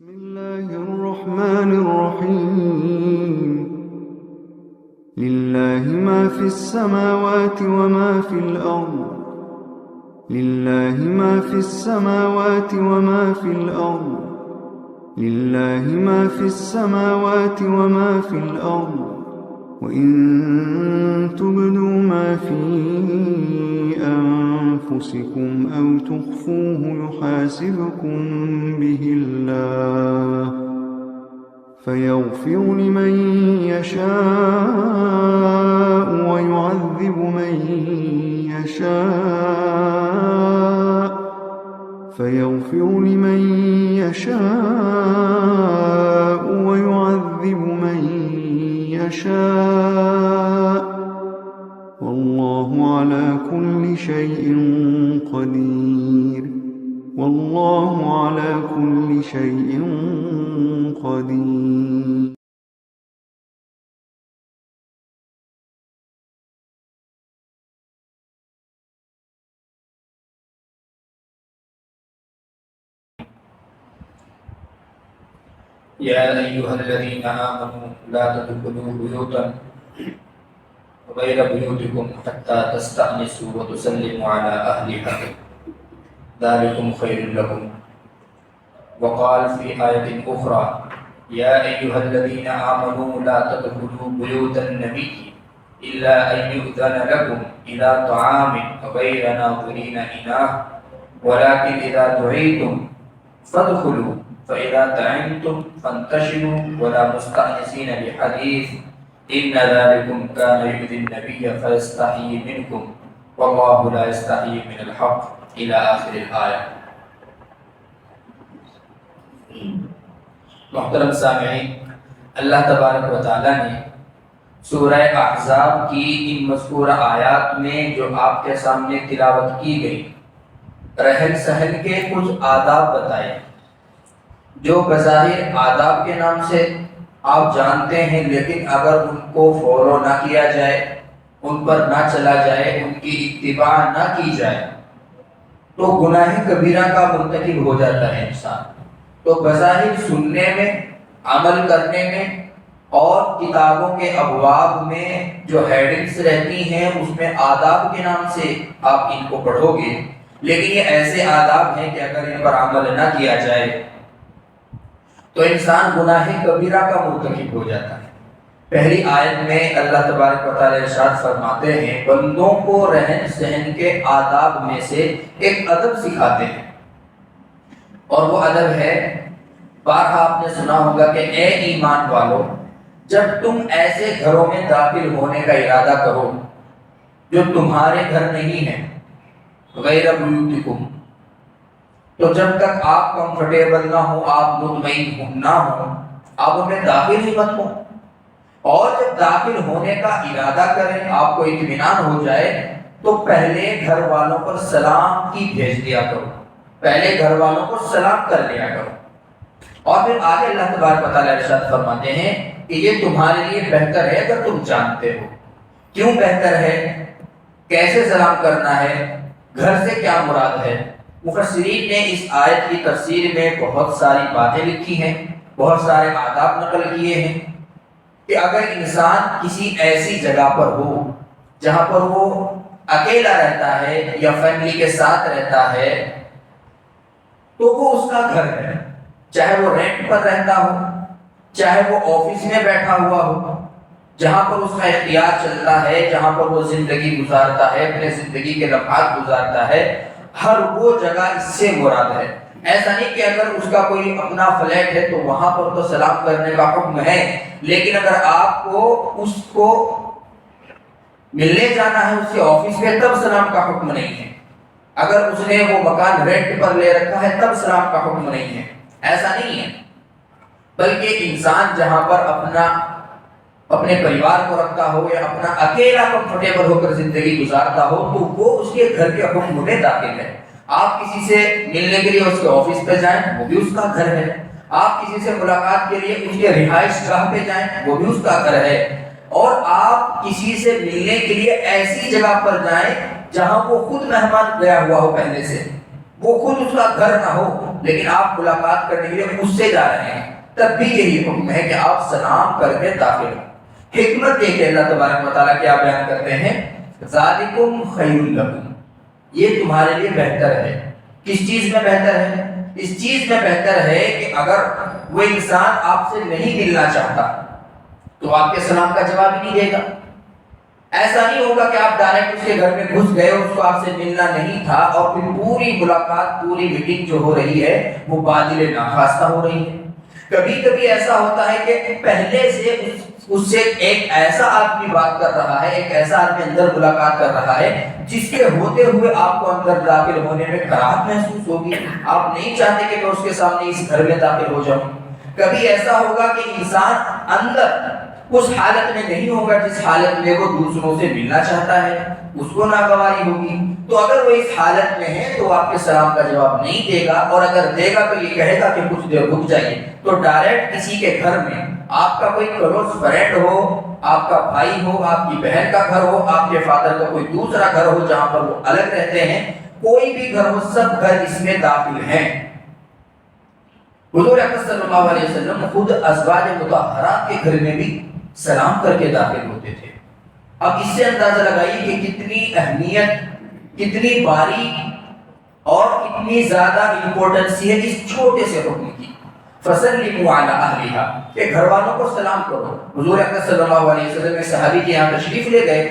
بسم الله الرحمن الرحيم لله ما في السماوات وما في الأرض لله ما في السماوات وما في الأرض لله ما في السماوات وما في الأرض وإن تبدوا ما في أنفسكم أو تخفوه يحاسبكم به الله فيغفر لمن يشاء ويعذب من يشاء فيغفر لمن يشاء ويعذب من يشاء والله على كل شيء قدير والله على كل شيء قدير. يا أيها الذين آمنوا لا تدخلوا بيوتا غير بيوتكم حتى تستأنسوا وتسلموا على أهلها ذلكم خير لكم. وقال في آية أخرى يا أيها الذين آمنوا لا تدخلوا بيوت النبي إلا أن يؤذن لكم إلى طعام غير ناظرين إناه ولكن إذا دعيتم فادخلوا فإذا طعمتم فانتشروا ولا مستأنسين بحديث إن ذلكم كان يؤذي النبي فيستحيي منكم والله لا يستحيي من الحق إلى آخر الآية. محترم سامعین، اللہ تبارک و تعالیٰ نے سورہ احزاب کی ان مذکورہ آیات میں جو آپ کے سامنے تلاوت کی گئی رہن سہن کے کچھ آداب بتائے جو بظاہر آداب کے نام سے آپ جانتے ہیں، لیکن اگر ان کو فالو نہ کیا جائے، ان پر نہ چلا جائے، ان کی اتباع نہ کی جائے تو گناہ کبیرہ کا مرتکب ہو جاتا ہے انسان. تو بظاہر سننے میں، عمل کرنے میں اور کتابوں کے ابواب میں جو ہیڈنگز رہتی ہیں اس میں آداب کے نام سے آپ ان کو پڑھو گے، لیکن یہ ایسے آداب ہیں کہ اگر ان پر عمل نہ کیا جائے تو انسان گناہ کبیرہ کا مرتکب ہو جاتا ہے. پہلی آیت میں اللہ تبارک و تعالی ارشاد فرماتے ہیں بندوں کو رہن سہن کے آداب میں سے ایک ادب سکھاتے ہیں، اور وہ ادب ہے، بارہا آپ نے سنا ہوگا کہ اے ایمان والو، جب تم ایسے گھروں میں داخل ہونے کا ارادہ کرو جو تمہارے گھر نہیں ہیں، غیر بیوتکم، تو جب تک آپ کمفرٹیبل نہ ہو، آپ مطمئن نہ ہو، آپ ان میں داخل ہی مت ہو. اور جب داخل ہونے کا ارادہ کریں، آپ کو اطمینان ہو جائے تو پہلے گھر والوں پر سلام کی بھیج دیا کرو، پہلے گھر والوں کو سلام کر لیا کرو. اور پھر آگے اللہ تبارک و تعالیٰ ارشاد فرماتے ہیں کہ یہ تمہارے لیے بہتر ہے اگر تم جانتے ہو. کیوں بہتر ہے؟ کیسے سلام کرنا ہے؟ گھر سے کیا مراد ہے؟ مفسرین نے اس آیت کی تفسیر میں بہت ساری باتیں لکھی ہیں، بہت سارے آداب نقل کیے ہیں کہ اگر انسان کسی ایسی جگہ پر ہو جہاں پر وہ اکیلا رہتا ہے یا فیملی کے ساتھ رہتا ہے تو وہ اس کا گھر ہے، چاہے وہ رینٹ پر رہتا ہو، چاہے وہ آفس میں بیٹھا ہوا ہو، جہاں پر اس کا اختیار چلتا ہے، جہاں پر وہ زندگی گزارتا ہے، اپنے زندگی کے لمحات گزارتا ہے، ہر وہ جگہ اس سے مراد ہے. ایسا نہیں کہ اگر اس کا کوئی اپنا فلیٹ ہے تو وہاں پر تو سلام کرنے کا حکم ہے، لیکن اگر آپ کو اس کو ملنے جانا ہے اس کے آفس میں تب سلام کا حکم نہیں ہے. اگر اس نے وہ مکان رینٹ پر لے رکھا ہے تب سلام کا حکم نہیں ہے. ایسا نہیں ہے، بلکہ انسان جہاں پر اپنے پریوار کو رکھتا ہو یا اپنا اکیلا کمفرٹیبل ہو کر زندگی گزارتا ہو تو وہ اس کے گھر کے حکم میں داخل ہے. آپ کسی سے ملنے کے لیے اس کے آفس پہ جائیں وہ بھی اس کا گھر ہے، آپ کسی سے ملاقات کے لیے اس کے رہائش گاہ پہ جائیں وہ بھی اس کا گھر ہے، اور آپ کسی سے ملنے کے لیے ایسی جگہ پر جائیں جہاں وہ خود مہمان گیا ہوا ہو پہلے سے، وہ خود اس کا گھر نہ ہو لیکن آپ ملاقات کرنے کے لیے اس سے جا رہے ہیں، تب بھی یہی حکم ہے کہ آپ سلام کر کے داخل ہوں۔ حکمت یہ کہ اللہ تبارک و تعالیٰ کیا بیان کرتے ہیں، ذالکم خیر لکم، یہ تمہارے لیے بہتر ہے۔ کس چیز میں بہتر ہے؟ اس چیز میں بہتر ہے کہ اگر وہ انسان آپ سے نہیں ملنا چاہتا تو آپ کے سلام کا جواب ہی نہیں دے گا۔ ایسا نہیں ہوگا کہ آپ ڈائریکٹ اس کے گھر میں گھس گئے، اس کو آپ سے ملنا نہیں تھا اور پھر پوری ملاقات، پوری میٹنگ جو ہو رہی ہے وہ باطل ناخواستہ ہو رہی ہے۔ کبھی کبھی ایسا ہوتا ہے کہ پہلے سے اس سے ایک ایسا آدمی بات کر رہا ہے، ایک ایسا آدمی اندر ملاقات کر رہا ہے جس کے ہوتے ہوئے آپ کو اندر داخل ہونے میں کراہت محسوس ہوگی، آپ نہیں چاہتے کہ میں اس کے سامنے اس گھر میں داخل ہو جاؤں۔ کبھی ایسا ہوگا کہ انسان اندر اس حالت میں نہیں ہوگا جس حالت میں وہ دوسروں سے ملنا چاہتا ہے، اس کو ناگواری ہوگی۔ تو اگر وہ اس حالت میں ہے تو آپ کے سلام کا جواب نہیں دے گا، اور اگر دے گا تو یہ کہے گا کہ کچھ دیر رک جائیے۔ تو ڈائریکٹ کسی کے گھر میں، آپ کا کوئی کلوز فرینڈ ہو، آپ کا بھائی ہو، آپ کی بہن کا گھر ہو، آپ کے فادر کا کوئی دوسرا گھر ہو جہاں پر وہ الگ رہتے ہیں، کوئی بھی گھر ہو، سب گھر اس میں داخل ہیں۔ حضور اکرم صلی اللہ علیہ وسلم خود ازواج مطہرات کے گھر میں بھی سلام کر کے داخل ہوتے تھے۔ اب اس سے اندازہ لگائیے کہ کتنی اہمیت، کتنی باریک اور کتنی زیادہ امپورٹنس ہے اس چھوٹے سے حکم کی۔ فَسَلِّمُوا عَلَىٰ أَهْلِهَا، کہ گھر والوں کو سلام کرو۔ حضور اکرم صلی اللہ علیہ وسلم ایک صحابی کے یہاں تشریف لے گئے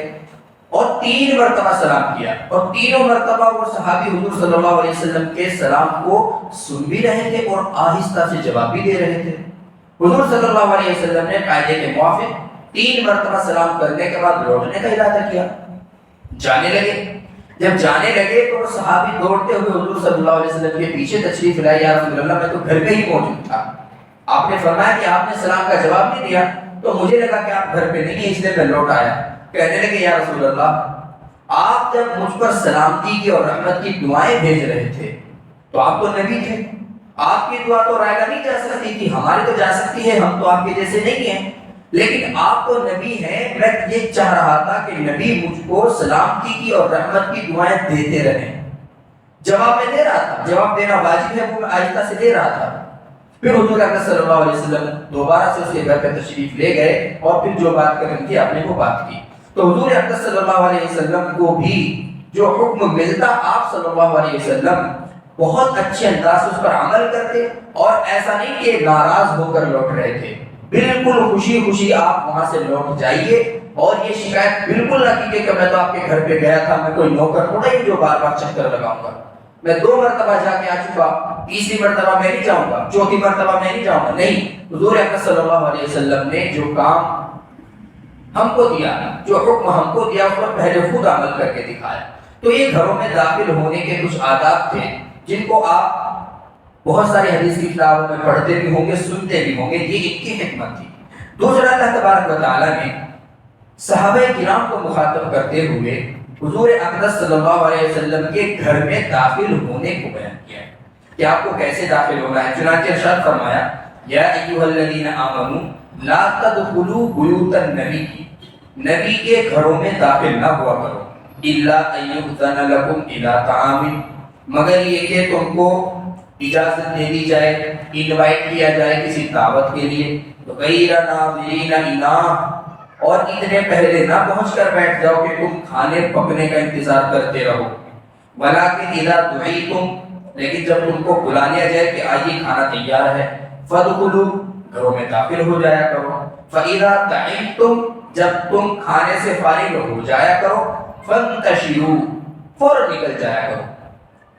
اور 3 مرتبہ سلام کیا، اور تینوں مرتبہ وہ صحابی حضور صلی اللہ علیہ وسلم کے سلام کو سن بھی رہے تھے اور آہستہ سے جواب بھی دے رہے تھے۔ حضور صلی اللہ علیہ وسلم نے قاعدے کے موافق 3 مرتبہ سلام کرنے کے بعد لوٹنے کا ارادہ کیا، جانے لگے۔ جب جانے لگے تو وہ صحابی دوڑتے ہوئے حضور صلی اللہ علیہ وسلم کے پیچھے تشریف لائے، یا رسول اللہ میں تو گھر میں ہی موجود تھا، آپ نے فرمایا کہ آپ نے سلام کا جواب نہیں دیا، تو مجھے لگا کہ آپ گھر پہ نہیں ہیں، اس لیے میں لوٹ آیا۔ کہنے لگے یا رسول اللہ، آپ جب مجھ پر سلامتی کی اور رحمت کی دعائیں بھیج رہے تھے تو آپ تو نبی تھے، آپ کی دعا تو رائگاں نہیں جا سکتی تھی، ہماری تو جا سکتی ہے، ہم تو آپ کے جیسے نہیں ہیں، لیکن آپ تو نبی ہیں۔ میں یہ چاہ رہا تھا کہ نبی مجھ کو سلامتی کی اور رحمت کی دعائیں دیتے رہیں۔ جواب میں دے رہا تھا، جواب دینا واجب ہے، وہ میں آہستہ سے دے رہا تھا۔ پھر حضور اکرم صلی اللہ علیہ وسلم دوبارہ سے اس کے گھر پہ تشریف لے گئے اور پھر جو بات کرنی تھی آپ نے وہ بات کی۔ تو حضور اکرم صلی اللہ علیہ وسلم کو بھی جو حکم ملتا، آپ صلی اللہ علیہ وسلم بہت اچھے انداز سے اس پر عمل کرتے، اور ایسا نہیں کہ ناراض ہو کر لوٹ رہے تھے، بالکل خوشی خوشی آپ وہاں سے لوٹ جائیے، اور یہ شکایت بالکل نہ کیجیے کہ میں تو آپ کے گھر پہ گیا تھا، میں کوئی نوکر تھوڑا ہی جو بار بار چکر لگاؤں گا، میں 2 مرتبہ جا کے آ چکا، تیسری مرتبہ میں نہیں جاؤں گا، چوتھی مرتبہ میں نہیں جاؤں گا۔ نہیں، حضور اکرم صلی اللہ علیہ وسلم نے جو کام ہم کو دیا، جو حکم ہم کو دیا، اس پر پہلے خود عمل کر کے دکھایا۔ تو یہ گھروں میں داخل ہونے کے کچھ آداب تھے جن کو آپ بہت ساری حدیث کی کتابوں میں پڑھتے بھی ہوں گے، سنتے بھی ہوں گے، یہ ان کی حکمت تھی۔ دوسرا، اللہ تبارک و تعالیٰ نے صحابہ کرام کو مخاطب کرتے ہوئے حضور اکرم صلی اللہ علیہ وسلم کے گھر میں داخل ہونے کو بیان کیا ہے کہ آپ کو کیسے داخل ہونا ہے۔ چنانچہ ارشاد فرمایا، یا ایھا الذین آمنوا لا تدخلوا بیوت النبی، نبی کے گھروں میں داخل نہ ہوا کرو، الا ان یؤذن لکم الی طعام، مگر یہ کہ تم کو اجازت دے دی جائے، انوائٹ کیا جائے کسی دعوت کے لیے، غیر ناظرین اناہ، اور اتنے پہلے نہ پہنچ کر بیٹھ جاؤ کہ تم کھانے پکنے کا انتظار کرتے رہو، ولکن اذا دعیتم، لیکن جب تم کو بلا لیا جائے کہ آئیے کھانا تیار ہے، فادخلوا، گھروں میں داخل ہو جایا کرو، فاذا طعمتم، جب تم کھانے سے فارغ ہو جایا کرو، فانتشروا، فوراً نکل جایا کرو،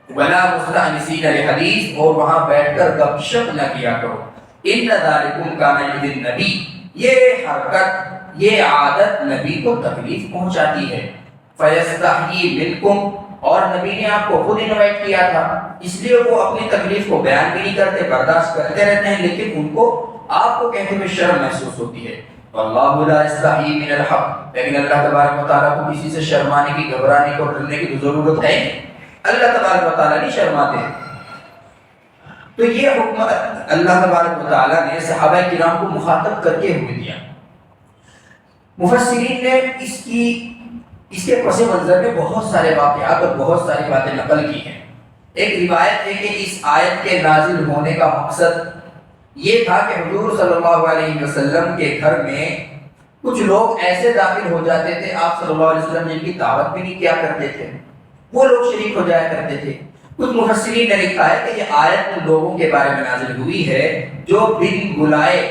ولا مستأنسین لحدیث، اور وہاں بیٹھ کر گپ شپ نہ کیا کرو، ان ذالکم کان یؤذی النبی، یہ حرکت، یہ عادت نبی کو تکلیف پہنچاتی ہے، فیستحیی منکم، اور نبی نے آپ کو خود انوائٹ کیا تھا، اس لیے وہ اپنی تکلیف کو بیان بھی نہیں کرتے، برداشت کرتے رہتے ہیں، لیکن ان کو آپ کو کہتے ہوئے شرم محسوس ہوتی ہے۔ واللہ لا یستحیی من الحق، لیکن اللہ تبارک و تعالیٰ کو کسی سے شرمانے کی، گھبرانے کی اور ڈرنے کی ضرورت ہے نہیں، اللہ تبارک و تعالیٰ نہیں شرماتے۔ تو یہ حکم اللہ تبارک و تعالیٰ نے صحابہ کرام کو مخاطب کر کے ہوئے دیا۔ مفسرین نے اس کے پس منظر میں بہت سارے واقعات اور بہت ساری باتیں نقل کی ہیں۔ ایک روایت ہے کہ اس آیت کے نازل ہونے کا مقصد یہ تھا کہ حضور صلی اللہ علیہ وسلم کے گھر میں کچھ لوگ ایسے داخل ہو جاتے تھے، آپ صلی اللہ علیہ وسلم جن کی دعوت بھی نہیں کیا کرتے تھے، وہ لوگ شریک ہو جایا کرتے تھے۔ کچھ مفسرین نے لکھا ہے کہ یہ آیت ان لوگوں کے بارے میں نازل ہوئی ہے جو بن بلائے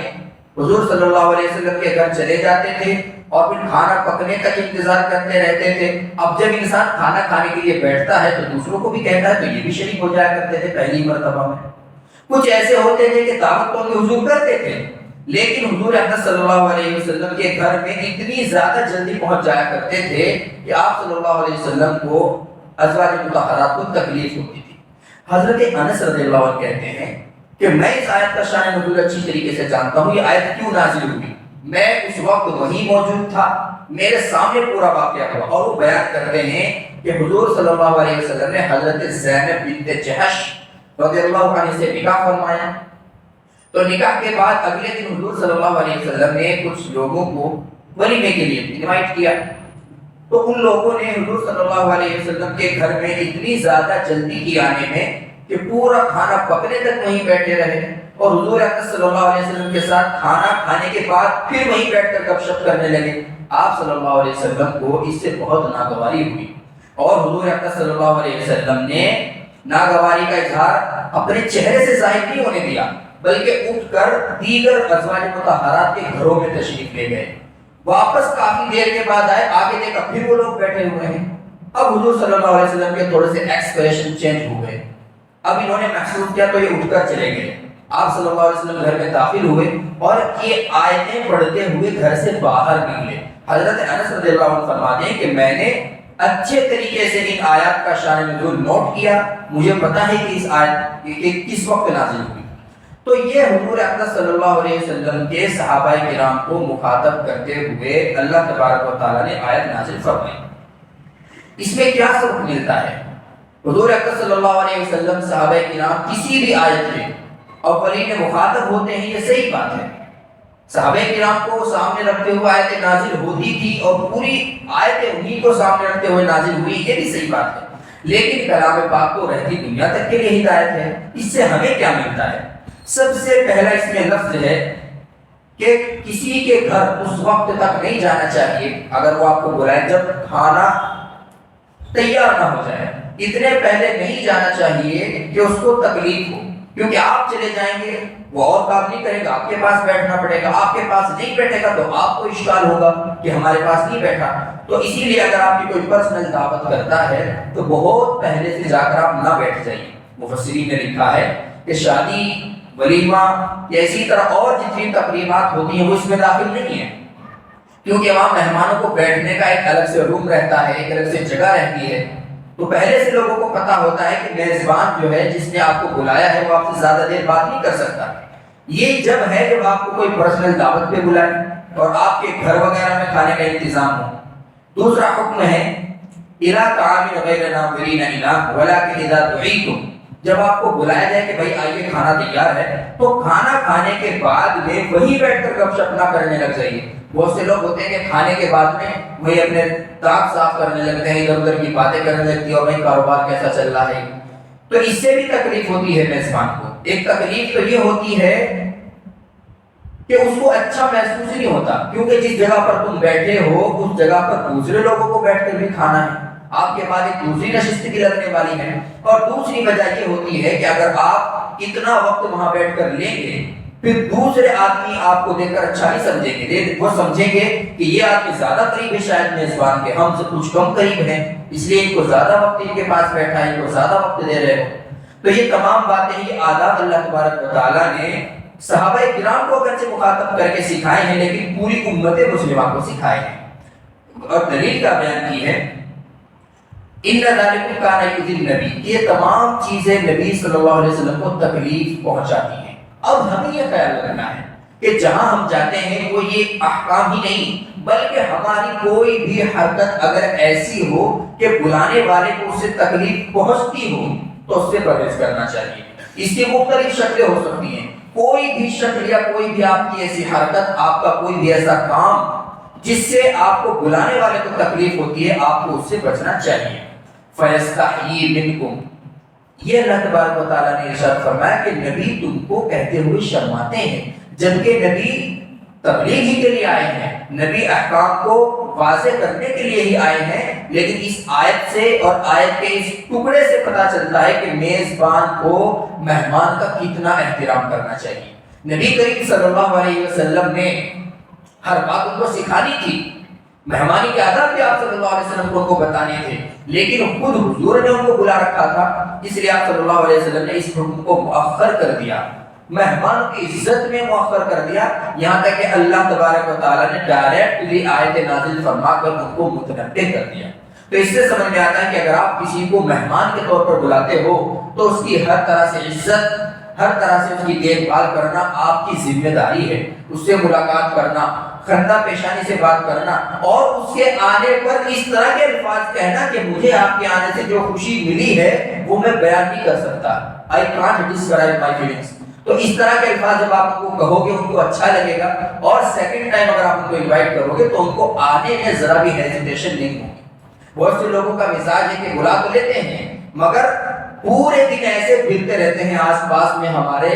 حضور صلی اللہ علیہ وسلم کے گھر چلے جاتے تھے اور پھر کھانا پکنے تک انتظار کرتے رہتے تھے۔ اب جب انسان کھانا کھانے کے لیے بیٹھتا ہے تو دوسروں کو بھی کہتا ہے، تو یہ بھی شریک ہو جایا کرتے تھے پہلی مرتبہ میں۔ کچھ ایسے ہوتے تھے کہ دعوت تو حضور کرتے تھے، لیکن حضور احمد صلی اللہ علیہ وسلم کے گھر میں اتنی زیادہ جلدی پہنچ جایا کرتے تھے کہ آپ صلی اللہ علیہ وسلم کو ازواج مطہرات کو تکلیف ہوتی تھی۔ حضرت انس رضی اللہ عنہ کہتے ہیں کہ میں اس آیت کا شان نزول اچھی طریقے سے جانتا ہوں، یہ آیت کیوں نازل ہوئی۔ میں اس وقت وہیں موجود تھا، میرے سامنے پورا واقعہ ہوا، اور وہ بیان کرتے ہیں کہ حضور صلی اللہ علیہ وسلم نے حضرت زینب بنت جحش رضی اللہ عنہ سے نکاح فرمایا۔ تو نکاح کے بعد اگلے دن حضور صلی اللہ علیہ وسلم نے کچھ لوگوں کو ولیمے کے لیے انوائٹ کیا، تو ان لوگوں نے حضور صلی اللہ علیہ وسلم کے گھر میں اتنی زیادہ جلدی کی آنے میں کہ پورا کھانا پکنے تک وہیں بیٹھے رہے، اور حضور اکرم صلی اللہ علیہ وسلم کے ساتھ کھانا کھانے کے بعد پھر وہیں بیٹھ کر گپ شپ کرنے لگے۔ آپ صلی اللہ علیہ وسلم کو اس سے بہت ناگواری ہوئی، اور حضور اکرم صلی اللہ علیہ وسلم نے ناگواری کا اظہار اپنے چہرے سے ظاہر نہیں ہونے دیا، بلکہ اٹھ کر دیگر ازواج مطہرات کے گھروں میں تشریف لے گئے۔ واپس کافی دیر کے بعد آئے، آگے دیکھا پھر وہ لوگ بیٹھے ہوئے ہیں۔ اب حضور صلی اللہ علیہ وسلم کے تھوڑے سے ایکسپریشن چینج ہو گئے، اب انہوں نے محسوس کیا تو یہ اٹھ کر چلے گئے۔ آپ صلی اللہ علیہ وسلم گھر میں داخل ہوئے اور یہ آیتیں پڑھتے ہوئے گھر سے باہر نکلے۔ حضرت انس رضی اللہ عنہ فرماتے ہیں کہ میں نے اچھے طریقے سے ان آیات کا شان نزول نوٹ کیا، مجھے پتا ہے کہ اس آیت کس وقت نازل ہوئی۔ تو یہ حضور اکرم صلی اللہ علیہ وسلم کے صحابہ کرام کو مخاطب کرتے ہوئے اللہ تبارک و تعالیٰ نے آیت نازل فرمائی۔ اس میں کیا سبق ملتا ہے؟ حضور اکرم صلی اللہ علیہ وسلم صحابہ کرام کسی بھی آیت میں اولین مخاطب ہوتے ہیں، یہ صحیح بات ہے۔ صحابہ کرام کو سامنے رکھتے ہوئے آیت نازل ہوتی تھی اور پوری آیتیں انہی کو سامنے رکھتے ہوئے نازل ہوئی، یہ بھی صحیح بات ہے، لیکن کلام پاک تو رہتی دنیا تک کے لیے ہدایت ہے۔ اس سے ہمیں کیا ملتا ہے؟ سب سے پہلا اس میں لفظ ہے کہ کسی کے گھر اس وقت تک نہیں جانا چاہیے اگر وہ آپ کو بلائے جب کھانا تیار نہ ہو جائے، اتنے پہلے نہیں جانا چاہیے کہ اس کو تکلیف ہو، کیونکہ آپ چلے جائیں گے وہ اور کام نہیں کرے گا، آپ کے پاس بیٹھنا پڑے گا، آپ کے پاس نہیں بیٹھے گا تو آپ کو اشکال ہوگا کہ ہمارے پاس نہیں بیٹھا۔ تو اسی لیے اگر آپ کی کوئی پرسنل دعوت کرتا ہے تو بہت پہلے سے جا کر آپ نہ بیٹھ جائیے۔ مفسرین نے لکھا ہے کہ شادی، ولیمہ یا اسی طرح اور جتنی تقریبات ہوتی ہیں وہ اس میں داخل نہیں ہے، کیونکہ وہاں مہمانوں کو بیٹھنے کا ایک الگ سے روم رہتا ہے، ایک الگ سے جگہ رہتی ہے، تو پہلے سے لوگوں کو پتا ہوتا ہے کہ میزبان جو ہے جس نے آپ کو بلایا ہے وہ آپ سے زیادہ دیر بات نہیں کر سکتا۔ یہ جب ہے جب آپ کو کوئی پرسنل دعوت پہ بلائے اور آپ کے گھر وغیرہ میں کھانے کا انتظام ہو۔ دوسرا حکم ہے اِلَىٰ طَعَامٍ غَيْرَ نَاظِرِينَ إِنَاهُ وَلَٰكِنْ إِذَا دُعِيتُمْ، جب آپ کو بلایا جائے کہ بھائی آئیے کھانا تیار ہے، تو کھانا کھانے کے بعد میں وہیں بیٹھ کر گپ شپ نہ کرنے لگ جائیے۔ بہت سے لوگ ہوتے ہیں کہ کھانے کے بعد میں وہی اپنے دانت صاف کرنے لگتے ہیں، ادھر ادھر کی باتیں کرنے لگتی ہیں اور بھائی کاروبار کیسا چل رہا ہے، تو اس سے بھی تکلیف ہوتی ہے میزبان کو۔ ایک تکلیف تو یہ ہوتی ہے کہ اس کو اچھا محسوس نہیں ہوتا، کیونکہ جس جگہ پر تم بیٹھے ہو اس جگہ پر دوسرے لوگوں کو بیٹھ کر بھی کھانا ہے، آپ کے بعد ایک دوسری نشست بھی لگنے والی ہے۔ اور دوسری وجہ یہ ہوتی ہے کہ اگر آپ اتنا وقت وہاں بیٹھ کر لیں گے پھر دوسرے آدمی آپ کو دیکھ کر اچھا نہیں سمجھیں گے، وہ سمجھیں گے کہ یہ آدمی زیادہ قریب ہے شاید میزبان کے، ہم سے کچھ کم قریب ہیں، اس لیے ان کو زیادہ وقت ان کے پاس بیٹھا ہے، ان کو زیادہ وقت دے رہے ہو۔ تو یہ تمام باتیں، یہ آداب اللہ تبارک و تعالیٰ نے صحابہ کرام کو اگرچہ مخاطب کر کے سکھائے ہیں لیکن پوری امت مسلمہ کو سکھائے ہیں۔ اور دلیل کا بیان کی ہے ان ذالکم کان یؤذی النبی، یہ تمام چیزیں نبی صلی اللہ علیہ وسلم کو تکلیف پہنچاتی ہیں۔ اب ہمیں یہ خیال رکھنا ہے کہ جہاں ہم جاتے ہیں وہ یہ احکام ہی نہیں، بلکہ ہماری کوئی بھی حرکت اگر ایسی ہو کہ بلانے والے کو اس سے تکلیف پہنچتی ہو تو اس سے پرہیز کرنا چاہیے۔ اس کی مختلف شکلیں ہو سکتی ہیں، کوئی بھی شکل یا کوئی بھی آپ کی ایسی حرکت، آپ کا کوئی بھی ایسا کام جس سے آپ کو بلانے والے کو تکلیف ہوتی ہے، آپ کو اس سے بچنا چاہیے۔ فَيَسْتَحْيِي مِنْكُمْ، یہ اللہ تبارک و تعالیٰ نے ارشاد فرمایا کہ نبی تم کو کہتے ہوئے شرماتے ہیں، جبکہ نبی تبلیغ ہی کے لیے آئے ہیں، نبی احکام کو واضح کرنے کے لیے ہی آئے ہیں۔ لیکن اس آیت سے اور آیت کے اس ٹکڑے سے پتہ چلتا ہے کہ میزبان کو مہمان کا کتنا احترام کرنا چاہیے۔ نبی کریم صلی اللہ علیہ وسلم نے ہر بات ان کو سکھانی تھی، مہمانی کے آداب بھی آپ صلی اللہ علیہ وسلم کو ان کو بتانے تھے، لیکن خود حضور نے ان کو بلا رکھا تھا، اس لیے آپ صلی اللہ علیہ وسلم نے اس حکم کو مؤخر کر دیا، مہمان کی عزت میں مؤخر کر دیا، یہاں تک کہ اللہ تبارک و تعالیٰ نے ڈائریکٹلی آیت نازل فرما کر ان کو متنبع کر دیا۔ تو اس سے سمجھ میں آتا ہے کہ اگر آپ کسی کو مہمان کے طور پر بلاتے ہو تو اس کی ہر طرح سے عزت، ہر طرح سے اس کی دیکھ بھال کرنا آپ کی ذمہ داری ہے، اس سے ملاقات کرنا، خندہ پیشانی سے بات کرنا، اور اس کے آنے پر اس طرح کے الفاظ کہنا کہ مجھے آپ کے آنے سے جو خوشی ملی ہے وہ میں بیان نہیں کر سکتا، I can't describe my feelings۔ تو اس طرح کے الفاظ جب آپ ان کو کہو گے ان کو اچھا لگے گا، اور سیکنڈ ٹائم اگر آپ ان کو انوائٹ کرو گے تو ان کو آنے میں ذرا بھی ہیزیٹیشن نہیں ہوگی۔ بہت سے لوگوں کا مزاج ہے کہ بلا تو لیتے ہیں مگر پورے دن ایسے پھرتے رہتے ہیں آس پاس میں ہمارے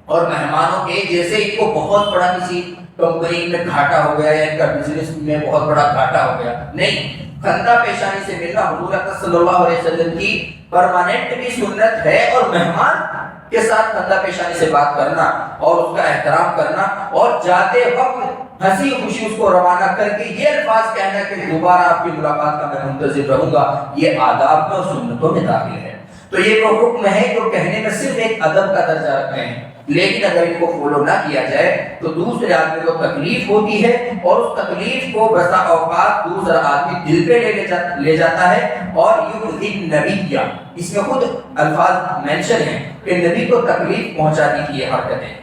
اور مہمانوں کے، جیسے ان کو بہت بڑا کسی کمپنی میں گھاٹا ہو گیا یا ان کا بزنس میں بہت بڑا گھاٹا ہو گیا۔ نہیں، خندہ پیشانی سے ملنا حضور اکرم صلی اللہ علیہ وسلم کی پرماننٹ بھی سنت ہے، اور مہمان کے ساتھ خندہ پیشانی سے بات کرنا اور اس کا احترام کرنا، اور جاتے وقت ہنسی خوشی اس کو روانہ کر کے یہ الفاظ کہنا کہ دوبارہ آپ کی ملاقات کا میں منتظر رہوں گا، یہ آداب میں اور سنتوں میں داخل ہے۔ تو یہ وہ حکم ہے جو کہنے میں صرف ایک ادب کا درجہ رکھتے ہیں، لیکن اگر ان کو فالو نہ کیا جائے تو دوسرے آدمی کو تکلیف ہوتی ہے، اور اس تکلیف کو بسا اوقات دوسرا آدمی دل پہ لے جاتا ہے، اور یؤذی النبی، اس میں خود الفاظ مینشن ہیں کہ نبی کو تکلیف پہنچانے کی یہ حرکتیں۔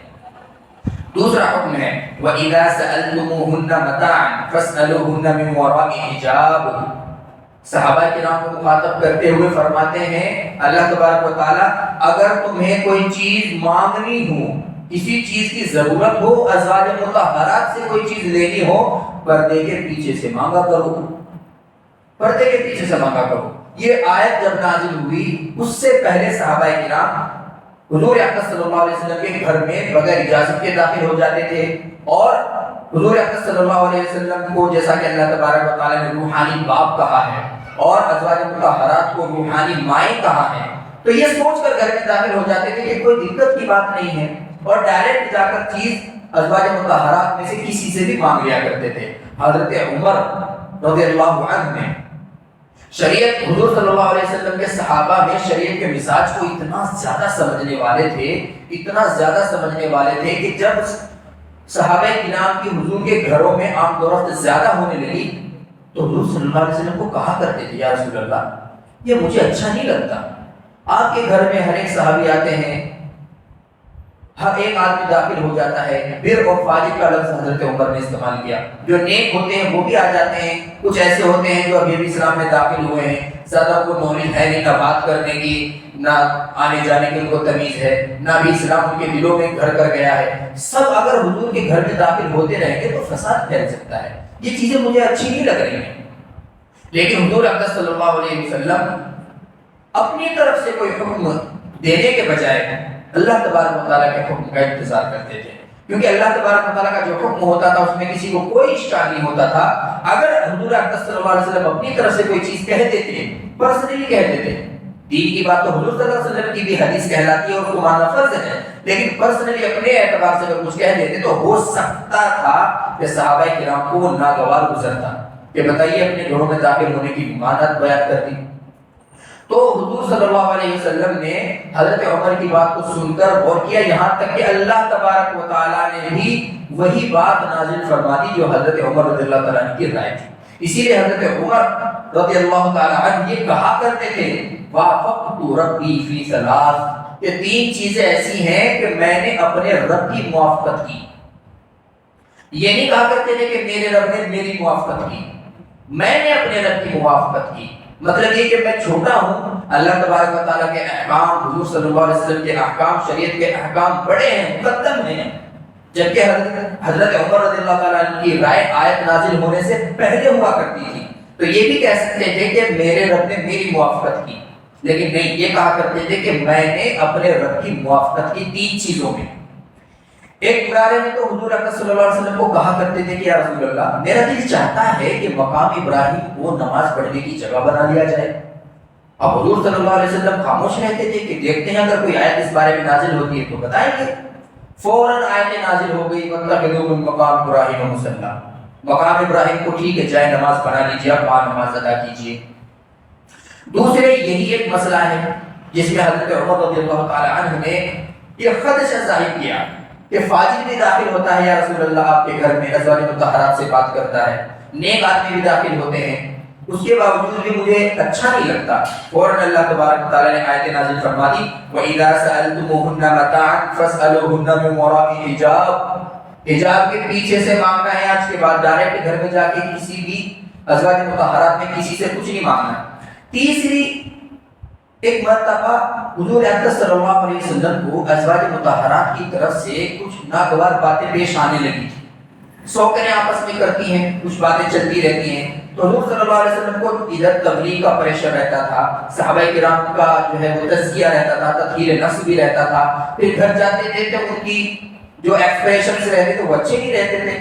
دوسرا حکم ہے وَإِذَا سَأَلْتُمُوهُنَّ مَتَاعًا فَاسْأَلُوهُنَّ مِنْ وَرَاءِ حِجَابٍ۔ صحابہ کرام کو مخاطب کرتے ہوئے فرماتے ہیں اللہ تبارک و تعالیٰ، اگر تمہیں کوئی چیز مانگنی ہو، کسی چیز کی ضرورت ہو، ازواج مطہرات سے کوئی چیز لینی ہو، پردے کے پیچھے سے مانگا کرو، پردے کے پیچھے سے مانگا کرو۔ یہ آیت جب نازل ہوئی اس سے پہلے صحابہ کرام حضور اکرم صلی اللہ علیہ وسلم کے گھر میں بغیر اجازت کے داخل ہو جاتے تھے، اور حضور اکرم صلی اللہ علیہ وسلم کو جیسا کہ اللہ تبارک و تعالیٰ نے روحانی باپ کہا ہے اور ازواج مطہرات کو روحانی مائیں کہا ہے، تو یہ سوچ کر گھر میں داخل ہو جاتے تھے کہ کوئی دقت کی بات نہیں ہے، اور ڈائریکٹ جا کر چیز ازواج مطہرات میں سے کسی سے بھی مانگ لیا کرتے تھے۔ حضرت عمر رضی اللہ عنہ نے شریعت، حضور صلی اللہ علیہ وسلم کے صحابہ میں شریعت کے مزاج کو اتنا زیادہ سمجھنے والے تھے، اتنا زیادہ سمجھنے والے تھے کہ جب صحابہ کرام کی حضور کے گھروں میں عام دورت زیادہ ہونے لگی تو حضور صلی اللہ علیہ وسلم کو کہا کرتے تھے یا رسول اللہ یہ مجھے اچھا نہیں لگتا، آپ کے گھر میں ہر ایک صحابی آتے ہیں، ہر ایک آدمی داخل ہو جاتا ہے، بر اور فاجر کا لفظ حضرت عمر نے استعمال کیا، جو نیک ہوتے ہیں وہ بھی آ جاتے ہیں، کچھ ایسے ہوتے ہیں جو ابھی بھی اسلام میں داخل ہوئے ہیں، زیادہ کو نالج ہے نہیں، نہ بات کرنے کی نہ آنے جانے کی ان کو تمیز ہے، نہ بھی اسلام ان کے دلوں میں گھر کر گیا ہے، سب اگر حضور کے گھر میں داخل ہوتے رہیں گے تو فساد پھیل سکتا ہے، یہ چیزیں مجھے اچھی نہیں لگ رہی ہیں۔ لیکن حضور اکرم صلی اللہ علیہ وسلم اپنی طرف سے کوئی حکم دینے کے بجائے اللہ تبارک و تعالیٰ کے حکم کا انتظار کرتے تھے، کیونکہ اللہ تبارک و تعالیٰ کا جو حکم ہوتا تھا اس میں کسی کو کوئی اشکال نہیں ہوتا تھا۔ اگر حضور اکرم صلی اللہ علیہ وسلم اپنی طرف سے کوئی چیز کہہ دیتے، پرسنلی کہہ دیتے، دین کی بات تو حضور صلی اللہ علیہ وسلم کی بھی حدیث کہلاتی ہے اور اس کو ماننا فرض ہے، لیکن پرسنلی اپنے اعتبار سے اگر کچھ کہہ دیتے تو ہو سکتا تھا کہ صحابہ کرام کو ناگوار گزرتا کہ بتائیے اپنے گھروں میں داخل ہونے کی ممانعت بیان کر دی۔ تو حضور صلی اللہ علیہ وسلم نے حضرت عمر کی بات کو سن کر غور کیا، یہاں تک کہ اللہ تبارک و تعالیٰ نے بھی وہی بات نازل فرما دی جو حضرت عمر رضی اللہ تعالیٰ عنہ کی رائے تھی۔ اسی لیے حضرت عمر رضی اللہ تعالیٰ عنہ یہ کہا کرتے تھے وافقت ربی فی ثلاث، یہ تین چیزیں ایسی ہیں کہ میں نے اپنے رب کی موافقت کی۔ یہ نہیں کہا کرتے تھے کہ میرے رب نے میری موافقت کی، میں نے اپنے رب کی موافقت کی، مطلب یہ کہ میں چھوٹا ہوں، اللہ تبارک و تعالیٰ کے احکام، حضور صلی اللہ علیہ وسلم کے احکام، شریعت کے احکام بڑے ہیں، مقدم ہیں، جبکہ حضرت عمر رضی اللہ تعالیٰ عنہ کی رائے آیت نازل ہونے سے پہلے ہوا کرتی تھی، تو یہ بھی کہہ سکتے تھے کہ میرے رب نے میری موافقت کی۔ لیکن نہیں، یہ کہا کرتے تھے کہ میں نے اپنے رب کی موافقت کی 3 چیزوں میں۔ ایک ملارے میں تو حضور اکرم صلی اللہ علیہ وسلم کو کہا کرتے تھے کہ یا رسول اللہ، میرا دل چاہتا ہے کہ مقام ابراہیم کو نماز پڑھنے کی جگہ بنا لیا جائے۔ اب حضور صلی اللہ علیہ وسلم خاموش رہتے تھے کہ دیکھتے ہیں اگر کوئی آیت اس بارے میں نازل ہوتی ہے تو بتائیں گے۔ فوراً آیت نازل ہو گئی، وَاتَّخِذُوا مِن مقام ابراہیم مصلی، مقام ابراہیم کو ٹھیک ہے جائے نماز بنا لیجیے، آپ وہاں نماز ادا کیجیے۔ دوسرے یہی ایک مسئلہ ہے جس میں حضرت عمر رضی اللہ تعالی عنہ نے یہ خدشہ ظاہر کیا کہ فاجر بھی داخل ہوتا ہے یا رسول اللہ آپ کے گھر میں، ازواج مطہرات سے بات کرتا ہے، نیک آدمی بھی داخل ہوتے ہیں، اس کے باوجود بھی مجھے اچھا نہیں لگتا۔ فوراً اللہ تبارک و تعالی نے آیت نازل فرما دی، وَإِذَا سَأَلْتُمُوهُنَّ مَتَاعًا فَاسْأَلُوهُنَّ مِن وَرَاءِ حِجَابٍ، حجاب کے پیچھے سے مانگنا ہے، آج کے بعد ڈائریکٹ گھر میں جا کے کسی بھی ازواج مطہرات میں کسی سے کچھ نہیں مانگنا۔ تیسری، ایک مرتبہ حضور اکرم صلی اللہ علیہ وسلم کو ازواج مطہرات کی طرف سے کچھ ناگوار باتیں پیش آنے لگی تھی، سوکریں آپس میں کرتی ہیں، کچھ باتیں چلتی رہتی ہیں، تو حضور صلی اللہ علیہ وسلم کو ادھر تبلیغ کا پریشر رہتا تھا، صحابہ کرام کا جو ہے وہ تزکیہ رہتا تھا، تطہیر نفس بھی رہتا تھا، پھر گھر جاتے تھے تو ان کی جو ایکسپریشنز رہتے تھے وہ اچھے نہیں رہتے تھے،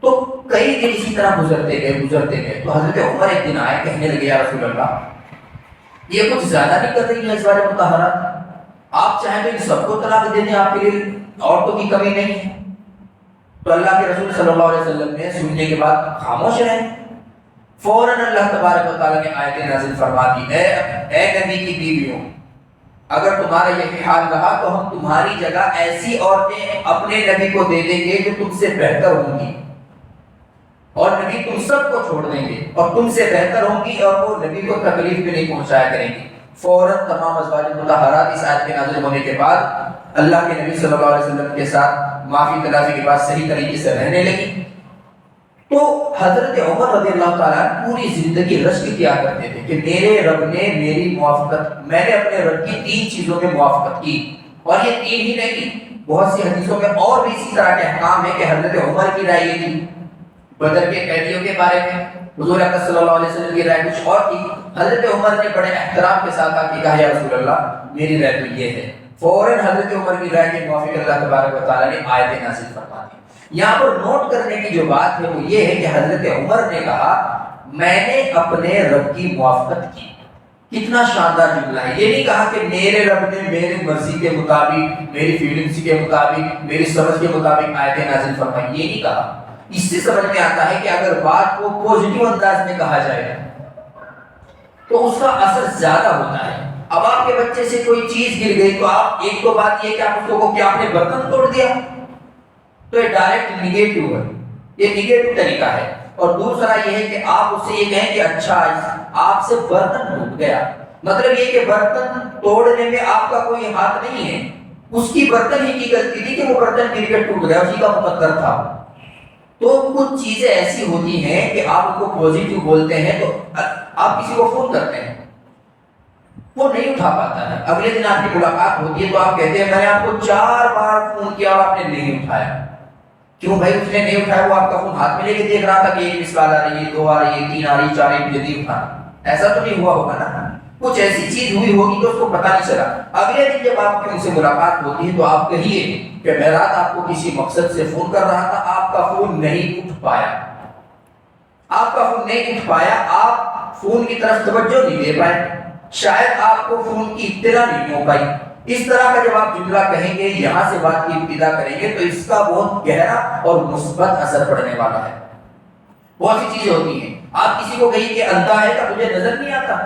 تو کئی دن اسی طرح گزرتے گئے۔ تو حضرت عمر ایک دن آئے، کہنے لگے یا رسول اللہ یہ کچھ زیادہ نہیں کر رہی ہے ازواج مطہرات، آپ چاہیں تو ان سب کو طلاق دے دیں، آپ کے لیے عورتوں کی کمی نہیں ہے۔ تو اللہ کے رسول صلی اللہ علیہ وسلم نے سننے کے بعد خاموش رہے۔ فوراً اللہ تبارک و تعالیٰ نے آیت نازل فرما دی، اے نبی کی بیویوں، اگر تمہارا یہ حال رہا تو ہم تمہاری جگہ ایسی عورتیں اپنے نبی کو دے دیں گے جو تم سے بہتر ہوں گی، اور نبی تم سب کو چھوڑ دیں گے اور تم سے بہتر ہوں گی، اور وہ نبی کو تکلیف بھی نہیں پہنچایا کریں گی۔ فوراً تمام ازواج مطہرات اس آیت کے نازل ہونے کے بعد اللہ کے نبی صلی اللہ علیہ وسلم کے ساتھ معافی تلافی کے بعد صحیح طریقے سے رہنے لگی۔ تو حضرت عمر رضی اللہ تعالیٰ پوری زندگی رشک کیا کرتے تھے کہ میرے رب نے میری موافقت، میں نے اپنے رب کی 3 چیزوں میں موافقت کی، اور یہ 3 ہی نہیں، بہت سی حدیثوں میں اور بھی اسی طرح کے احکام ہے کہ حضرت عمر کی رائے یہ تھی۔ بدر کے قیدیوں کے بارے میں حضور اکرم صلی اللہ علیہ وسلم کی رائے کچھ اور تھی، حضرت عمر نے بڑے احترام کے ساتھ آ کے کہا یا رسول اللہ میری رائے تو یہ ہے۔ فوراً حضرت عمر کی رائے کے موافق اللہ تبارک و تعالیٰ نے آیت نازل فرما دی۔ یہاں پر نوٹ کرنے کی جو بات ہے وہ یہ ہے کہ حضرت عمر نے کہا میں نے اپنے رب کی موافقت کی۔ کتنا شاندار جملہ ہے، یہ نہیں کہا کہ میرے رب نے میری مرضی کے مطابق، میری فیلنگز کے مطابق، میری سمجھ کے مطابق آیت نازل فرمائی، یہ نہیں کہا۔ اس سے سمجھ میں آتا ہے کہ اگر بات کو پوزیٹیو انداز میں کہا جائے تو اس کا اثر زیادہ ہوتا ہے۔ اب آپ کے بچے سے کوئی چیز گر گئی تو آپ ایک تو بات یہ کہ آپ اس کو کیا آپ نے برتن توڑ دیا، تو یہ ڈائریکٹ نیگیٹو ہے، یہ نیگیٹو طریقہ ہے۔ اور دوسرا یہ ہے کہ آپ اس سے یہ کہیں کہ اچھا آپ سے برتن ٹوٹ گیا، مطلب یہ کہ برتن توڑنے میں آپ کا کوئی ہاتھ نہیں ہے، اس کی برتن ہی کی غلطی تھی کہ وہ برتن گر کے ٹوٹ گیا، اسی کا مقدر تھا۔ تو کچھ چیزیں ایسی ہوتی ہیں کہ آپ ان کو پوزیٹیو بولتے ہیں تو آپ کسی کو فون کرتے ہیں وہ نہیں اٹھا پاتا ہے، اگلے دن آپ کی ملاقات ہوتی ہے تو آپ کہتے ہیں میں نے آپ کو 4 بار فون کیا اور آپ نے نہیں اٹھایا۔ کیوں بھائی اس نے نہیں اٹھایا؟ وہ آپ کا فون ہاتھ میں لے کے دیکھ رہا تھا کہ 1 مس کال آ رہی ہے، 2 آ رہی ہے، 3 آ رہی ہے، 4 ایک جلدی اٹھانا، ایسا تو نہیں ہوا ہوگا نا، کچھ ایسی چیز ہوئی ہوگی تو اس کو پتہ نہیں چلا۔ اگلے دن جب آپ کی ان سے ملاقات ہوتی ہے تو آپ کہیے کہ میں رات آپ کو کسی مقصد سے فون کر رہا تھا، آپ کا فون نہیں اٹھ پایا، آپ کا فون نہیں اٹھ پایا، آپ فون کی طرف توجہ نہیں دے پائے، شاید آپ کو فون کی اطلاع نہیں ہو پائی۔ اس طرح کا جب آپ جملہ کہیں گے، یہاں سے بات کی ابتدا کریں گے تو اس کا بہت گہرا اور مثبت اثر پڑنے والا ہے۔ بہت سی چیزیں ہوتی ہیں، آپ کسی کو کہیں کہ اندھا ہے تو مجھے نظر نہیں آتا،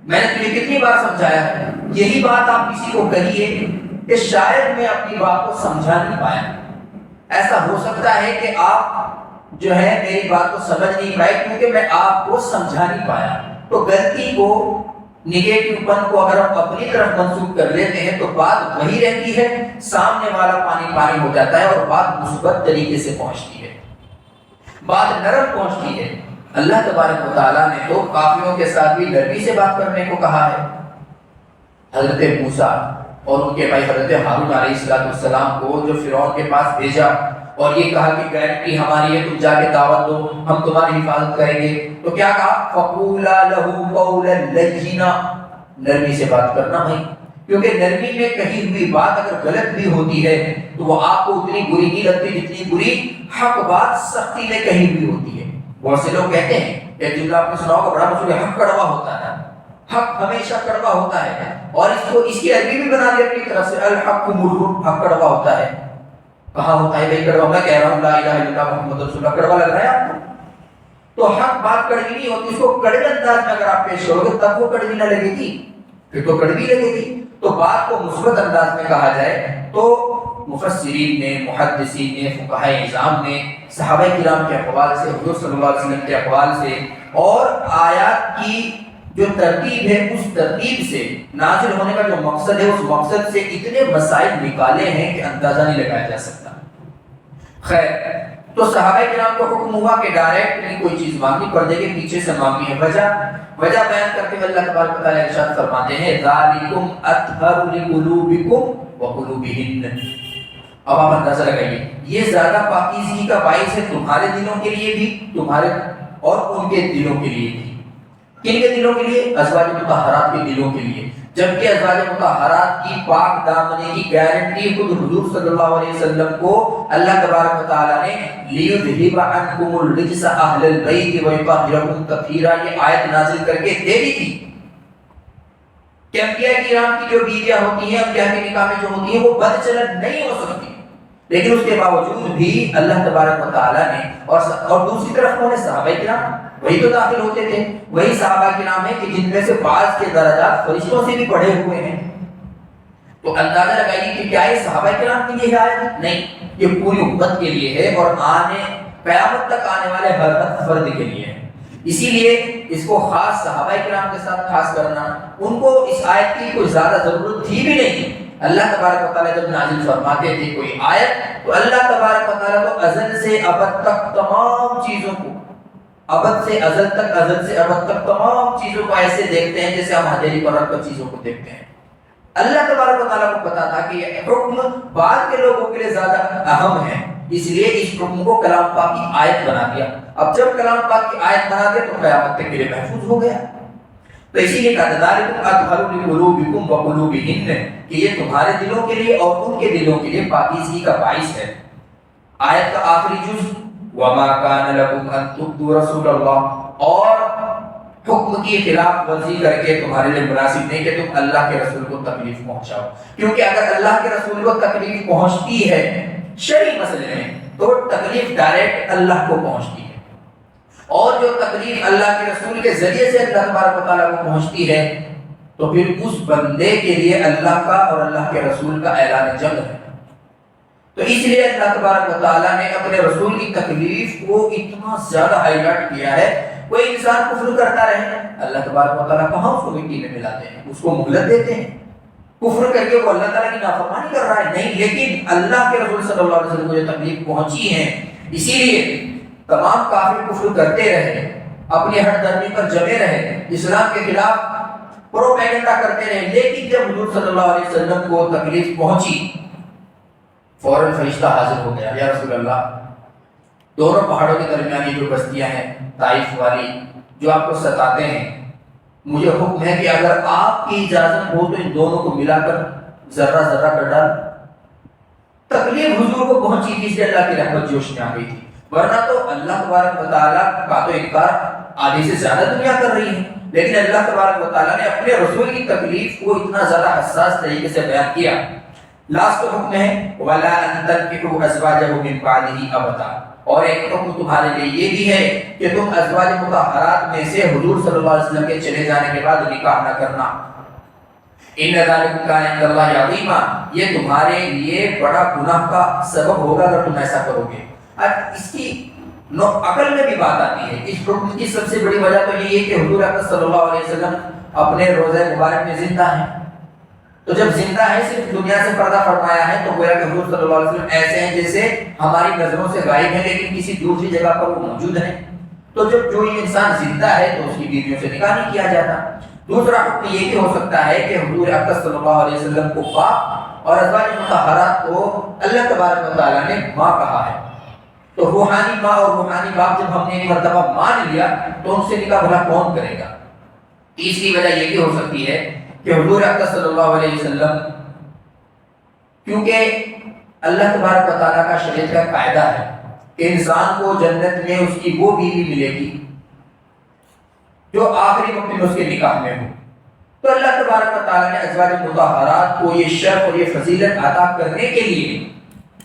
میں نے تمہیں کتنی بار سمجھایا ہے، یہی بات آپ کسی کو کہیے کہ شاید میں اپنی بات کو سمجھا نہیں پایا، ایسا ہو سکتا ہے کہ آپ جو ہے میری بات کو سمجھ نہیں پائے کیونکہ میں آپ کو سمجھا نہیں پایا۔ تو غلطی کو، نیگیٹو پن کو اگر ہم اپنی طرف منسوخ کر لیتے ہیں تو بات وہی رہتی ہے، سامنے والا پانی پانی ہو جاتا ہے اور بات مثبت طریقے سے پہنچتی ہے، بات نرم پہنچتی ہے۔ اللہ تبارک و تعالیٰ نے تو کافروں کے ساتھ بھی نرمی سے بات کرنے کو کہا ہے۔ حضرت موسیٰ اور ان کے بھائی حضرت ہارون علیہ السلام کو جو فرعون کے پاس بھیجا اور یہ کہا کہ گارنٹی ہماری ہے، تم جا کے دعوت دو، ہم تمہاری حفاظت کریں گے، تو کیا کہا فقولا لہو قولا لینا، نرمی سے بات کرنا بھائی، کیونکہ نرمی میں کہی ہوئی بات اگر غلط بھی ہوتی ہے تو وہ آپ کو اتنی بری نہیں لگتی جتنی بری حق بات سختی میں کہی ہوئی ہوتی ہے۔ بہت سے لوگ کہتے ہیں، ایک جملہ آپ نے سنا ہوگا بڑا مشہور ہے، حق کڑوا ہوتا ہے، حق ہمیشہ کڑوا ہوتا ہے، اور اس کی عربی بھی بنا دی اپنی طرف سے، الحق مر، حق کڑوا ہوتا ہے۔ کہاں ہوتا ہے بھائی کڑوا؟ میں کہہ رہا ہوں لا الہ الا اللہ محمد رسول اللہ، کڑوا لگ رہا ہے آپ کو؟ تو حق بات کڑوی نہیں ہوتی، اس کو کڑوے انداز میں اگر آپ پیش کرو گے تب وہ کڑوی نہ لگے گی، پھر تو کڑوی لگے گی۔ تو بات کو مثبت انداز میں کہا جائے تو مفسرین نے، محدثین نے، فقہاء اعظام نے صحابہ کرام کے اقوال سے، حضور صلی اللہ علیہ وسلم کے اقوال سے اور آیات کی جو ترتیب ہے اس ترتیب سے، نازل ہونے کا جو مقصد ہے اس مقصد سے اتنے مسائل نکالے ہیں کہ اندازہ نہیں لگایا جا سکتا۔ خیر، تو صحابہ کرام کو حکم ہوا کہ ڈائریکٹلی کوئی چیز مانگنی پڑ جائے گی، پیچھے سے مانگنی ہے۔ وجہ بیان کرتے ہوئے اللہ تبارک و تعالیٰ ارشاد فرماتے ہیں ذالکم اطہر لقلوبکم وقلوبہن۔ اب آپ اندازہ لگائیے، یہ زیادہ پاکیزگی کا باعث ہے تمہارے دلوں کے لیے بھی، تمہارے اور ان کے دلوں کے لیے بھی۔ کن کے دلوں کے لیے؟ ازواج مطہرات کے دلوں کے لیے، جبکہ ازواج مطہرات کی پاک دامنی کی گارنٹی خود حضور صلی اللہ علیہ وسلم کو اللہ تبارک و تعالیٰ نے لیذہب عنکم الرجس اہل البیت ویطہرکم تطہیرا، یہ آیت نازل کر کے دے دی تھی کہ انبیاء کرام کی جو بیویاں ہوتی ہیں، انبیاء کے نکاح میں جو ہوتی ہیں وہ بد چلن نہیں ہو سکتی، لیکن اس کے باوجود بھی اللہ تبارک و تعالیٰ نے اور دوسری طرف کون ہے؟ صحابہ کرام، وہی تو داخل ہوتے تھے، وہی صحابہ کرام ہیں کہ جن میں سے بعض کے درجات فرشتوں سے بھی بڑھے ہوئے ہیں۔ تو اندازہ لگائیے کہ کیا یہ صحابہ کرام کے لیے آیت ہے؟ نہیں، یہ پوری امت کے لیے ہے اور قیامت تک آنے والے ہر فرد کے لیے ہے۔ اسی لیے اس کو خاص صحابہ کرام کے ساتھ خاص کرنا، ان کو اس آیت کی کوئی زیادہ ضرورت تھی بھی نہیں۔ اللہ تبارک و تعالیٰ جب نازل فرماتے تھے کوئی آیت تو اللہ تبارک و تعالیٰ تو ازل سے ابد تک تمام چیزوں کو، ابد سے ازل تک، ازل سے ابد تک تمام چیزوں کو ایسے دیکھتے ہیں جیسے ہم ہتھیلی پر رکھ کر چیزوں کو دیکھتے ہیں۔ اللہ تبارک و تعالیٰ کو پتا تھا کہ یہ حکم بعد کے لوگوں کے لیے زیادہ اہم ہے، اس لیے اس حکم کو کلام پاک کی آیت بنا دیا۔ اب جب کلام پاک کی آیت بنا دیا تو قیامت تک کے لیے محفوظ ہو گیا۔ تو اسی لیے کہا ذالکم اطہر لقلوبکم وقلوبہن، کہ یہ تمہارے دلوں کے لیے اور ان کے دلوں کے لیے پاکیزگی کا باعث ہے۔ آیت کا آخری جز وما کان لکم ان تؤذوا رسول اللہ، اور حکم کی خلاف ورزی کر کے تمہارے لیے مناسب نہیں کہ تم اللہ کے رسول کو تکلیف پہنچاؤ، کیونکہ اگر اللہ کے رسول کو تکلیف پہنچتی ہے شرعی مسئلے میں تو تکلیف ڈائریکٹ اللہ کو پہنچتی ہے، اور جو تکلیف اللہ کے رسول کے ذریعے سے اللہ تبارک و تعالیٰ کو پہنچتی ہے تو پھر اس بندے کے لیے اللہ کا اور اللہ کے رسول کا اعلان جنگ ہے۔ تو اس لیے اللہ تبارک و تعالیٰ نے اپنے رسول کی تکلیف کو اتنا زیادہ ہائی لائٹ کیا ہے۔ کوئی انسان کفر کرتا رہے، اللہ تبارک و تعالیٰ کہاں اس کو مٹی میں ملاتے ہیں، اس کو مہلت دیتے ہیں۔ کفر کر کے وہ اللہ تعالیٰ کی نافرمانی کر رہا ہے نہیں، لیکن اللہ کے رسول صلی اللہ علیہ وسلم کو جو تکلیف پہنچی ہے، اسی لیے تمام کافر کفر کرتے رہے، اپنی ہٹ درمی پر جمے رہے، اسلام کے خلاف پروپیگنڈا کرتے رہے، لیکن جب حضور صلی اللہ علیہ وسلم کو تکلیف پہنچی فوراً فرشتہ حاضر ہو گیا، یا رسول اللہ دونوں پہاڑوں کے درمیانی جو بستیاں ہیں طائف والی جو آپ کو ستاتے ہیں، مجھے حکم ہے کہ اگر آپ کی اجازت ہو تو ان دونوں کو ملا کر ذرہ ذرہ کر ڈال۔ تکلیف حضور کو پہنچی تھی اس لیے اللہ کی رحمت جوش میں آ گئی تھی، ورنہ تو اللہ تبارک و تعالیٰ کا تو انکار آدھی سے زیادہ دنیا کر رہی ہے، لیکن اللہ تبارک و تعالیٰ نے اپنے رسول کی تکلیف کو اتنا زیادہ حساس طریقے سے بیان کیا۔ لاسٹ حکم ہے وَلَا أَن تَنكِحُوا أَزْوَاجَهُ مِن بَعْدِهِ أَبَدًا، اور ایک حکم تمہارے لیے یہ بھی ہے کہ تم ازواج مطہرات میں سے حضور صلی اللہ علیہ وسلم کے چلے جانے کے بعد نکاح نہ کرنا۔ ان ذالک کان عند اللہ عظیما، یہ تمہارے لیے بڑا گناہ کا سبب ہوگا اگر تم ایسا کرو گے۔ اس کی عقل میں بھی بات آتی ہے، اس حکم کی سب سے بڑی وجہ تو یہ ہے کہ حضور اکرم صلی اللہ علیہ وسلم اپنے روزہ مبارک میں زندہ ہیں، تو جب زندہ ہے صرف دنیا سے پردہ فرمایا ہے تو گویا کہ حضور صلی اللہ علیہ وسلم ایسے ہیں جیسے ہماری نظروں سے غائب ہیں لیکن کسی دوسری جگہ پر وہ موجود ہیں۔ تو جب جو انسان زندہ ہے تو اس کی بیویوں سے نکاح نہیں کیا جاتا۔ دوسرا حکم یہ بھی ہو سکتا ہے کہ حضور اکرم صلی اللہ علیہ وسلم کو پاک اور ازواج مطہرات کو اللہ تبارک و تعالیٰ نے ماں کہا ہے، تو روحانی ماں اور روحانی باپ جب ہم نے ایک مرتبہ مان لیا تو ان سے نکاح بھلا کون کرے گا؟ تیسری وجہ یہ بھی ہو سکتی ہے کہ حضور اکرم صلی اللہ علیہ وسلم، کیونکہ اللہ تبارک و تعالیٰ کا شریعت کا قاعدہ ہے کہ انسان کو جنت میں اس کی وہ بیوی ملے گی جو آخری وقت میں اس کے نکاح میں ہو، تو اللہ تبارک و تعالیٰ نے ازواج مطہرات کو یہ شرف اور یہ فضیلت عطا کرنے کے لیے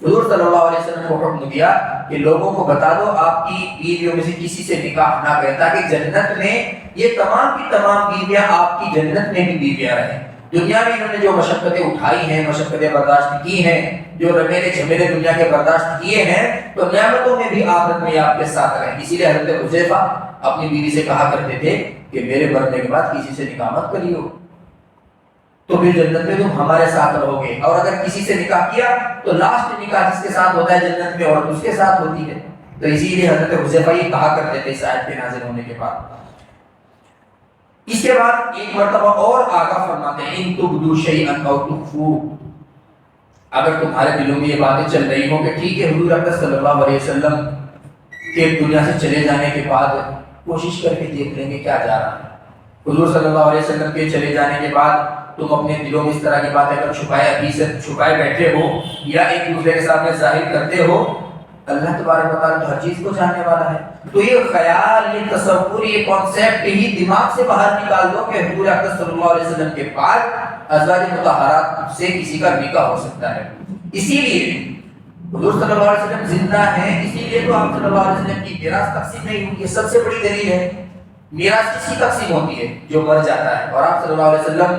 حضور صلی اللہ علیہ وسلم کو حکم دیا کہ لوگوں کو بتا دو آپ کی بیویوں میں سے کسی سے نکاح نہ کریں، تاکہ جنت میں یہ تمام کی تمام بیویاں آپ کی جنت میں بھی بیویاں رہیں۔ دنیا میں انہوں نے جو مشقتیں اٹھائی ہیں، مشقتیں برداشت کی ہیں، جو رمیلے جھمیلے دنیا کے برداشت کیے ہیں، تو نعمتوں میں بھی آخرت میں آپ کے ساتھ رہیں۔ اسی لیے حضرت حذیفہ اپنی بیوی سے کہا کرتے تھے کہ میرے مرنے کے بعد کسی سے نکاح مت کریو، تو پھر جنت میں تم ہمارے ساتھ رہو گے، اور اگر کسی سے نکاح کیا تو لاسٹ نکاح جس کے ساتھ ہوتا ہے جنت میں اور اس کے ساتھ ہوتی ہے۔ تو اسی لیے حضرت حذیفہ یہ کہا کرتے تھے اس آیت کے نازل ہونے کے بعد۔ اس کے بعد ایک مرتبہ اور آگاہ فرماتے ہیں ان تبدو شیئا او تخفوہ، اگر تمہارے دلوں میں یہ باتیں چل رہی ہوں کہ ٹھیک ہے حضور اکرم صلی اللہ علیہ وسلم کے دنیا سے چلے جانے کے بعد کوشش کر کے دیکھ لیں گے کیا جا رہا ہے، حضور صلی اللہ علیہ وسلم کے چلے جانے کے بعد تم اپنے دلوں میں اس طرح کی باتیں اگر چھپائے بیٹھے ہو یا ایک دوسرے کے سامنے ظاہر کرتے ہو، اللہ تبارک و تعالیٰ تو ہر چیز کو جاننے والا ہے۔ تو یہ خیال، یہ تصور، یہ کانسیپٹ ہی دماغ سے باہر نکال دو کہ حضور اکرم صلی اللہ علیہ وسلم کے بعد ازواج مطہرات سے کسی کا نکاح ہو سکتا ہے۔ اسی لیے حضور صلی اللہ علیہ وسلم زندہ ہیں، اسی لیے تو آپ صلی اللہ علیہ وسلم کی میراث تقسیم نہیں ہوئی، یہ سب سے بڑی دلیل ہے۔ میراث کس کی تقسیم ہوتی ہے؟ جو مر جاتا ہے، اور آپ صلی اللہ علیہ وسلم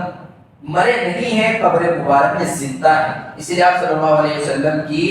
مرے نہیں ہیں، قبر مبارک میں زندہ ہیں، اسی لیے آپ صلی اللہ علیہ وسلم کی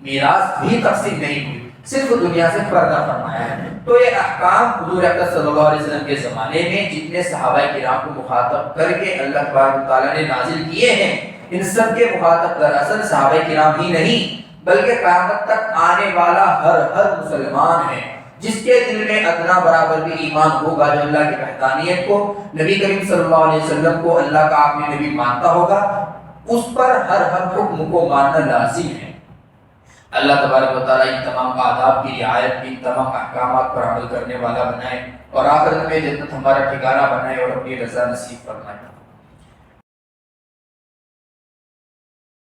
میراث بھی تقسیم نہیں ہوئی، صرف دنیا سے پردہ فرمایا ہے۔ تو یہ احکام حضور اکرم صلی اللہ علیہ وسلم کے زمانے میں جتنے صحابہ کرام کو مخاطب کر کے اللہ تبارک و تعالیٰ نے نازل کیے ہیں، ان سب کے مخاطب دراصل صحابہ کرام ہی نہیں بلکہ قیامت تک آنے والا ہر مسلمان ہے جس کے دل میں ادنا برابر بھی ایمان ہوگا، جو اللہ کی وحدانیت کو، نبی کریم صلی اللہ علیہ وسلم کو اللہ کا آخری نبی مانتا ہوگا، اس پر ہر حکم کو ماننا لازم ہے۔ اللہ تبارک و تعالیٰ ان تمام آداب کی رعایت، ان تمام احکامات پر عمل کرنے والا بنائے، اور آخرت میں جنت ہمارا ٹھکانہ بنائے اور اپنی رضا نصیب فرمائے۔